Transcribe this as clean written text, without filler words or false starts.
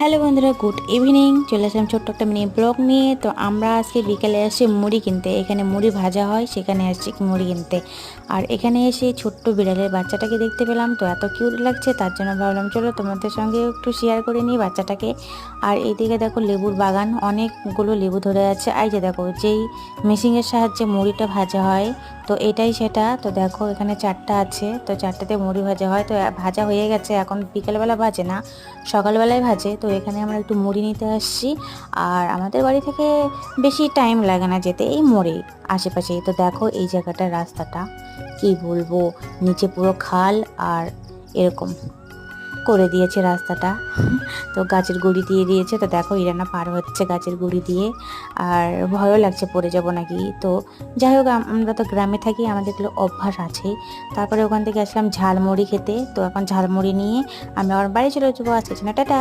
Hello বন্ধুরা, good evening. চলে আসলাম ছোট্ট একটা মিনি ব্লগ নিয়ে। তো আমরা আজকে বিকেলে আসছি মুড়ি কিনতে। এখানে মুড়ি ভাজা হয়, সেখানে আসছি মুড়ি কিনতে। আর এখানে এসে ছোট্ট বিড়ালের বাচ্চাটাকে দেখতে পেলাম, তো এত কিউট লাগছে, তার জন্য ভাবলাম চলো তোমাদের সঙ্গে একটু শেয়ার করে নিই বাচ্চাটাকে। আর এইদিকে দেখো লেবুর বাগান, অনেকগুলো লেবু ধরে আছে। এই যে দেখো, যেই মেশিনের সাহায্যে মুড়িটা ভাজা হয়, তো এটাই সেটা। তো দেখো এখানে 4টা আছে, তো 4টাতে মুড়ি ভাজা হয়। তো ভাজা হয়ে গেছে, এখন বিকেলবেলা ভাজে না, সকালবেলায় ভাজে। তো এখানে আমরা একটু মুড়ি নিতে আসছি। আর আমাদের বাড়ি থেকে বেশি টাইম লাগে না যেতে, এই মোড়ে আশেপাশেই। তো দেখো এই জায়গাটার রাস্তাটা কি বলবো, নিচে পুরো খাল আর এরকম করে দিয়েছে রাস্তাটা। তো গাছের গুঁড়ি দিয়ে দিয়েছে। তো দেখো ইরানা পার হচ্ছে গাছের গুঁড়ি দিয়ে, আর ভয়ও লাগছে পড়ে যাব নাকি। তো যাই হোক, আমরা তো গ্রামে থাকি, আমাদের এগুলো অভ্যাস আছে। তারপরে ওখান থেকে আসলাম ঝালমুড়ি খেতে। তো এখন ঝালমুড়ি নিয়ে আমরা আমার বাড়ি চলে যাবো। আজকে টাটা।